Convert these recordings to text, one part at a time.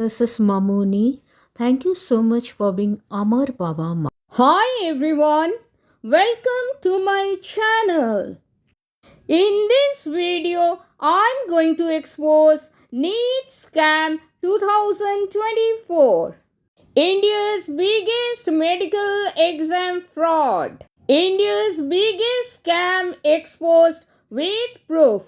This is Mamuni. Thank you so much for being Amar Baba Ma. Hi everyone, welcome to my channel. In this video, I'm going to expose NEET Scam 2024, India's biggest medical exam fraud. India's biggest scam exposed with proof.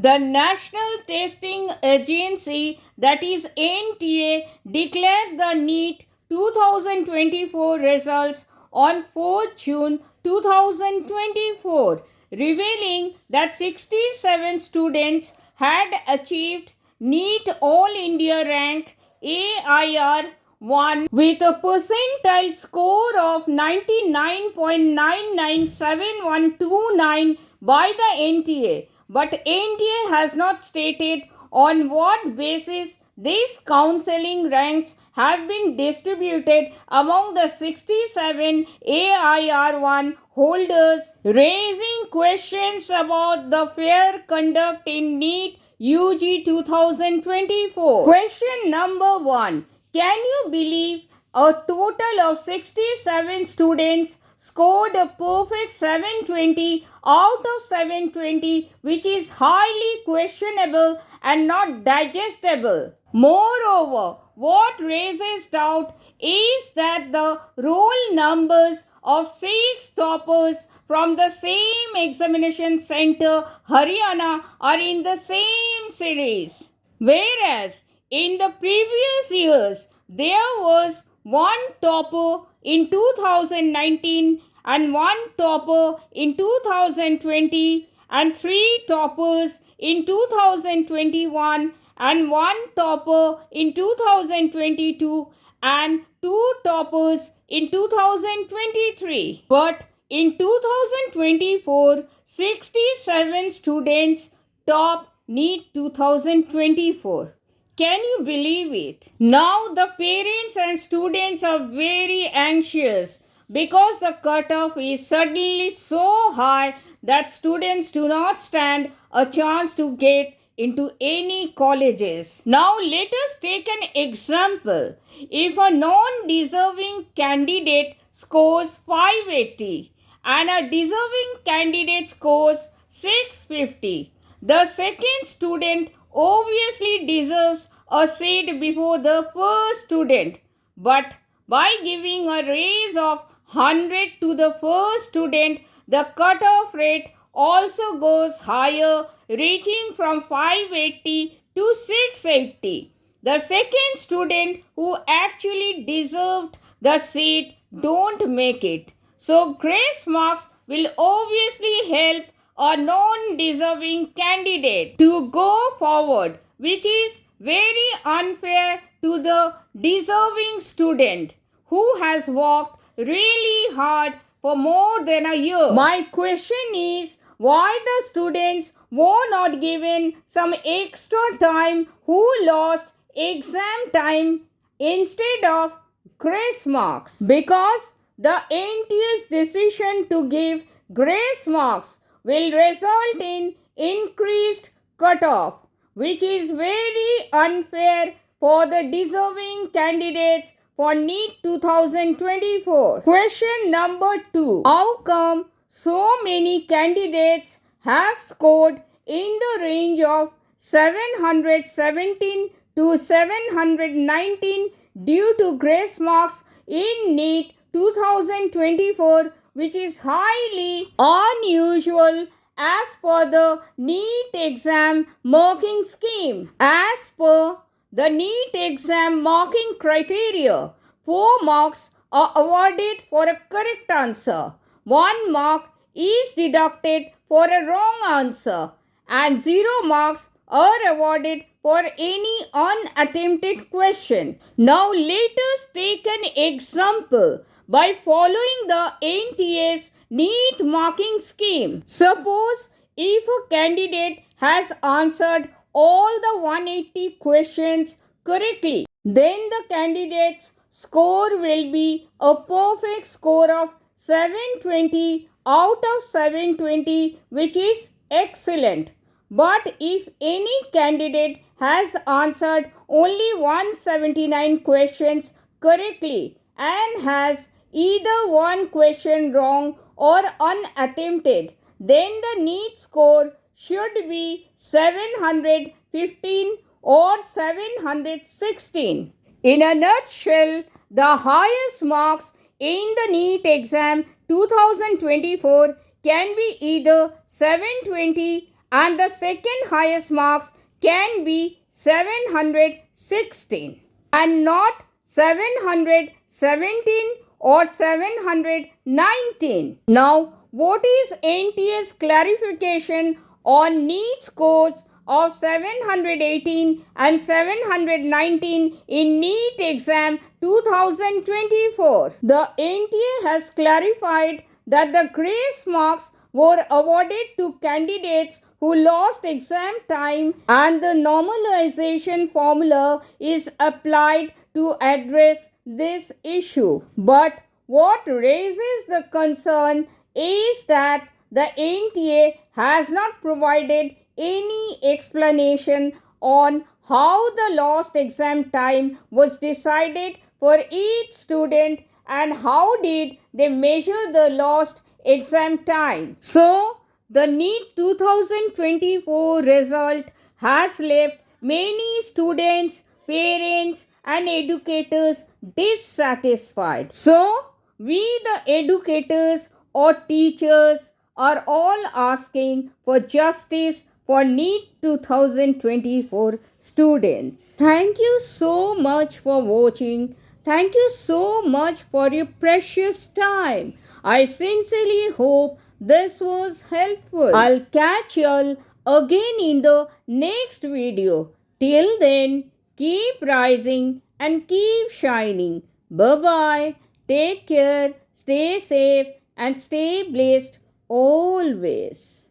The National Testing Agency, that is NTA, declared the NEET 2024 results on 4th June 2024, revealing that 67 students had achieved NEET All India rank AIR 1 with a percentile score of 99.997129 by the NTA, but NTA has not stated on what basis these counseling ranks have been distributed among the 67 AIR1 holders, raising questions about the fair conduct in NEET UG 2024. Question number 1. Can you believe a total of 67 students scored a perfect 720 out of 720, which is highly questionable and not digestible? Moreover, what raises doubt is that the roll numbers of 6 toppers from the same examination center, Haryana, are in the same series. Whereas in the previous years, there was one topper in 2019 and one topper in 2020 and three toppers in 2021 and one topper in 2022 and two toppers in 2023. But in 2024, 67 students topped NEET 2024. Can you believe it? Now the parents and students are very anxious because the cutoff is suddenly so high that students do not stand a chance to get into any colleges. Now let us take an example. If a non-deserving candidate scores 580 and a deserving candidate scores 650, the second student obviously deserves a seat before the first student, but by giving a raise of 100 to the first student, the cutoff rate also goes higher, reaching from 580 to 680. The second student who actually deserved the seat don't make it. So grace marks will obviously help a non-deserving candidate to go forward, which is very unfair to the deserving student who has worked really hard for more than a year. My question is, why the students were not given some extra time who lost exam time instead of grace marks? Because the NTA's decision to give grace marks will result in increased cutoff, which is very unfair for the deserving candidates for NEET 2024. Question number 2. How come so many candidates have scored in the range of 717 to 719 due to grace marks in NEET 2024, which is highly unusual as per the NEET exam marking scheme? As per the NEET exam marking criteria, 4 marks are awarded for a correct answer, 1 mark is deducted for a wrong answer, and 0 marks are awarded for any unattempted question. Now let us take an example by following the NTA's NEET marking scheme. Suppose if a candidate has answered all the 180 questions correctly, then the candidate's score will be a perfect score of 720 out of 720, which is excellent. But if any candidate has answered only 179 questions correctly and has either one question wrong or unattempted, then the NEET score should be 715 or 716. In a nutshell, the highest marks in the NEET exam 2024 can be either 720 and the second highest marks can be 716 and not 717 or 719. Now, what is NTA's clarification on NEET scores of 718 and 719 in NEET exam 2024? The NTA has clarified that the grace marks were awarded to candidates who lost exam time and the normalization formula is applied to address this issue. But what raises the concern is that the NTA has not provided any explanation on how the lost exam time was decided for each student and how did they measure the lost exam time. So, the NEET 2024 result has left many students, parents, and educators dissatisfied. So, we the educators or teachers are all asking for justice for NEET 2024 students. Thank you so much for watching. Thank you so much for your precious time. I sincerely hope this was helpful. I'll catch y'all again in the next video. Till then, keep rising and keep shining. Bye bye. Take care, stay safe, and stay blessed always.